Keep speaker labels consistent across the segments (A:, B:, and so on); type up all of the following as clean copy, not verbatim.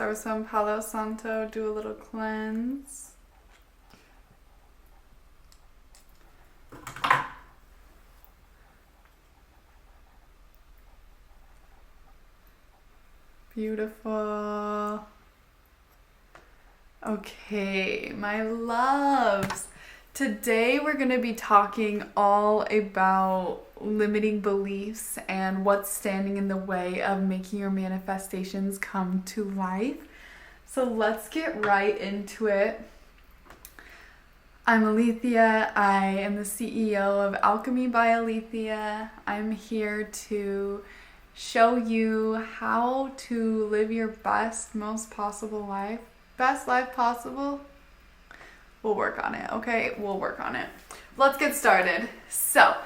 A: Start with some Palo Santo, do a little cleanse. Beautiful. Okay, my loves. Today we're going to be talking all about limiting beliefs and what's standing in the way of making your manifestations come to life. So let's get right into it. I'm Alethea. I am the CEO of Alchemy by Alethea. I'm here to show you how to live your best, most possible life. Best life possible. We'll work on it, okay? We'll work on it. Let's get started. So,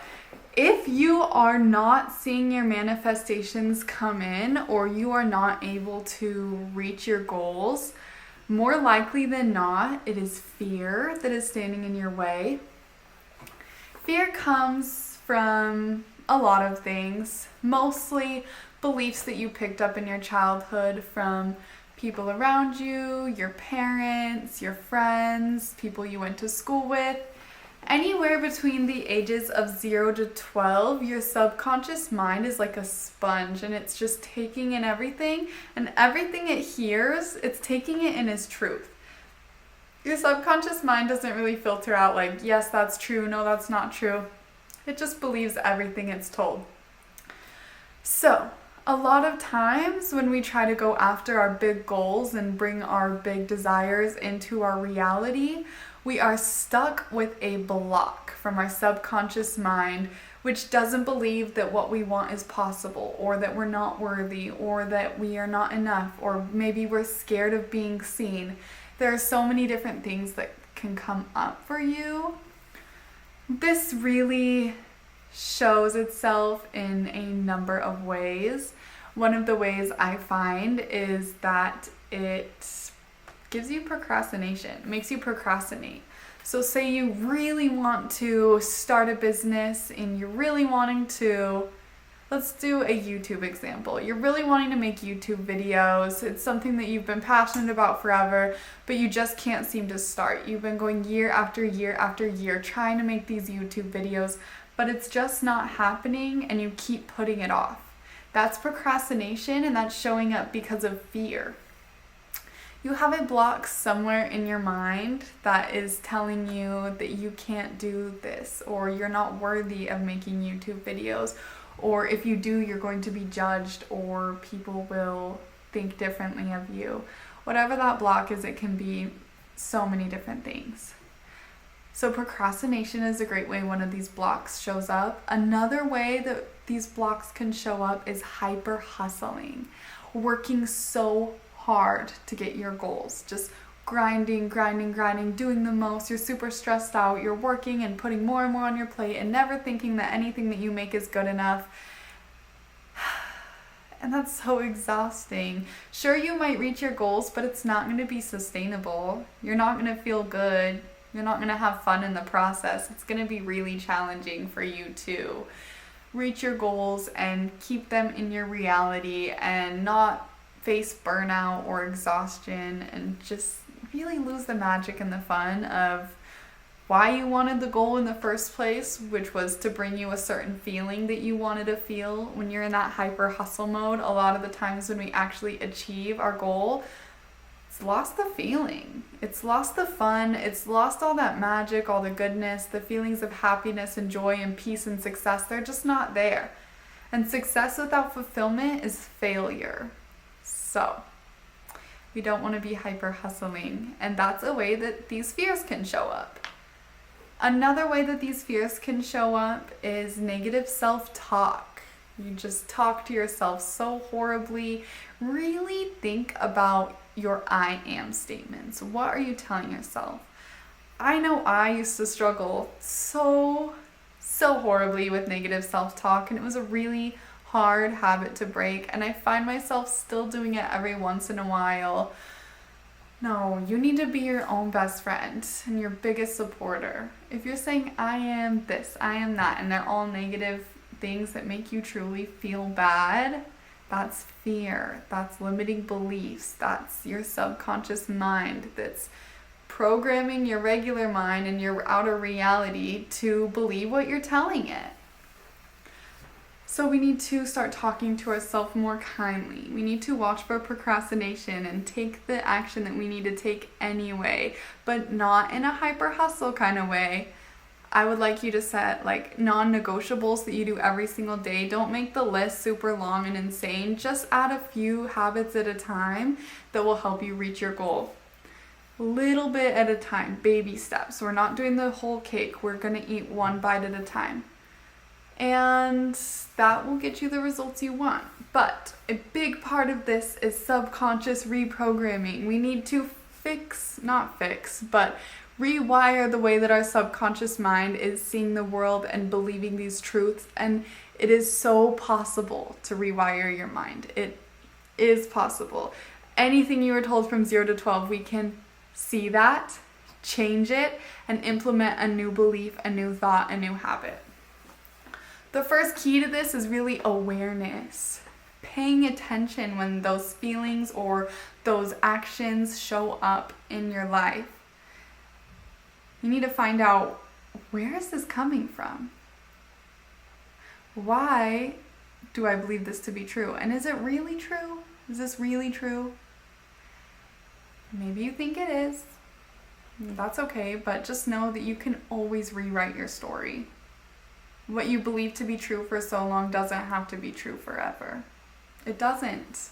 A: if you are not seeing your manifestations come in, or you are not able to reach your goals, more likely than not, it is fear that is standing in your way. Fear comes from a lot of things, mostly beliefs that you picked up in your childhood from people around you, your parents, your friends, people you went to school with. Anywhere between the ages of 0 to 12, your subconscious mind is like a sponge, and it's just taking in everything, and everything it hears, it's taking it in as truth. Your subconscious mind doesn't really filter out like, yes, that's true, no, that's not true. It just believes everything it's told. So, a lot of times when we try to go after our big goals and bring our big desires into our reality, we are stuck with a block from our subconscious mind, which doesn't believe that what we want is possible, or that we're not worthy, or that we are not enough, or maybe we're scared of being seen. There are so many different things that can come up for you. This really shows itself in a number of ways. One of the ways I find is that it gives you procrastination, makes you procrastinate. So say you really want to start a business and you're really wanting to, let's do a YouTube example. You're really wanting to make YouTube videos. It's something that you've been passionate about forever, but you just can't seem to start. You've been going year after year after year trying to make these YouTube videos, but it's just not happening and you keep putting it off. That's procrastination, and that's showing up because of fear. You have a block somewhere in your mind that is telling you that you can't do this, or you're not worthy of making YouTube videos, or if you do, you're going to be judged, or people will think differently of you. Whatever that block is, it can be so many different things. So procrastination is a great way one of these blocks shows up. Another way that these blocks can show up is hyper hustling, working so hard to get your goals, just grinding, doing the most. You're super stressed out, you're working and putting more and more on your plate and never thinking that anything that you make is good enough. And that's so exhausting. Sure, you might reach your goals, but it's not going to be sustainable. You're not going to feel good. You're not going to have fun in the process. It's going to be really challenging for you to reach your goals and keep them in your reality and not face burnout or exhaustion and just really lose the magic and the fun of why you wanted the goal in the first place, which was to bring you a certain feeling that you wanted to feel. When you're in that hyper hustle mode, a lot of the times when we actually achieve our goal, it's lost the feeling. It's lost the fun. It's lost all that magic, all the goodness, the feelings of happiness and joy and peace and success. They're just not there. And success without fulfillment is failure. So, we don't want to be hyper hustling. And that's a way that these fears can show up. Another way that these fears can show up is negative self-talk. You just talk to yourself so horribly. Really think about your I am statements. What are you telling yourself? I know I used to struggle so horribly with negative self-talk, and it was a really hard habit to break, and I find myself still doing it every once in a while. No, you need to be your own best friend and your biggest supporter. If you're saying I am this, I am that, and they're all negative things that make you truly feel bad, That's fear. That's limiting beliefs. That's your subconscious mind that's programming your regular mind and your outer reality to believe what you're telling it. So we need to start talking to ourselves more kindly. We need to watch for procrastination and take the action that we need to take anyway, but not in a hyper hustle kind of way. I would like you to set like non-negotiables that you do every single day. Don't make the list super long and insane. Just add a few habits at a time that will help you reach your goal. Little bit at a time, baby steps. We're not doing the whole cake. We're going to eat one bite at a time. And that will get you the results you want. But a big part of this is subconscious reprogramming. We need to rewire the way that our subconscious mind is seeing the world and believing these truths. And it is so possible to rewire your mind. It is possible. Anything you were told from 0 to 12, we can see that, change it, and implement a new belief, a new thought, a new habit. The first key to this is really awareness. Paying attention when those feelings or those actions show up in your life. You need to find out, where is this coming from? Why do I believe this to be true? And is it really true? Is this really true? Maybe you think it is. That's okay, but just know that you can always rewrite your story. What you believe to be true for so long doesn't have to be true forever. It doesn't.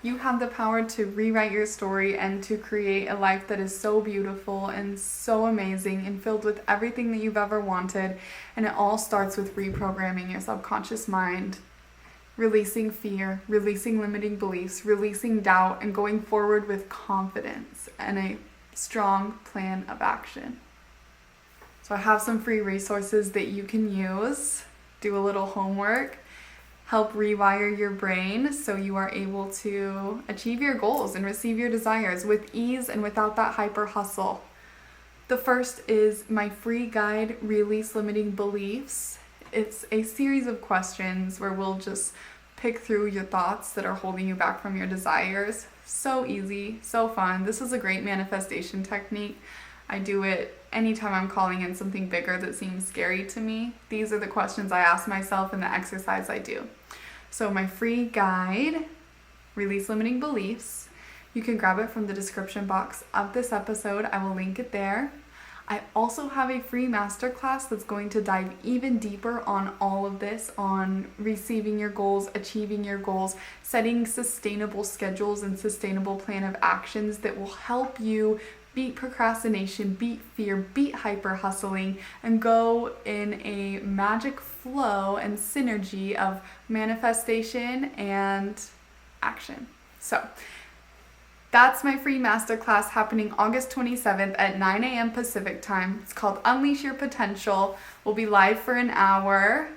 A: You have the power to rewrite your story and to create a life that is so beautiful and so amazing and filled with everything that you've ever wanted. And it all starts with reprogramming your subconscious mind, releasing fear, releasing limiting beliefs, releasing doubt, and going forward with confidence and a strong plan of action. So I have some free resources that you can use. Do a little homework. Help rewire your brain so you are able to achieve your goals and receive your desires with ease and without that hyper hustle. The first is my free guide, Release Limiting Beliefs. It's a series of questions where we'll just pick through your thoughts that are holding you back from your desires. So easy, so fun. This is a great manifestation technique. I do it anytime I'm calling in something bigger that seems scary to me. These are the questions I ask myself and the exercise I do. So my free guide, Release Limiting Beliefs, you can grab it from the description box of this episode. I will link it there. I also have a free masterclass that's going to dive even deeper on all of this, on receiving your goals, achieving your goals, setting sustainable schedules and sustainable plan of actions that will help you beat procrastination, beat fear, beat hyper hustling, and go in a magic flow and synergy of manifestation and action. So that's my free masterclass happening August 27th at 9 a.m. Pacific time. It's called Unleash Your Potential. We'll be live for an hour.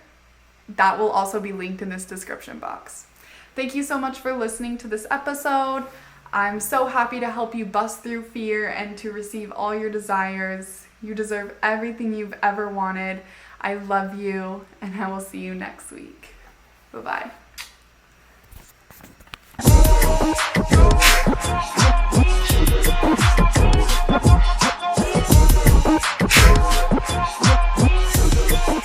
A: That will also be linked in this description box. Thank you so much for listening to this episode. I'm so happy to help you bust through fear and to receive all your desires. You deserve everything you've ever wanted. I love you, and I will see you next week. Bye-bye.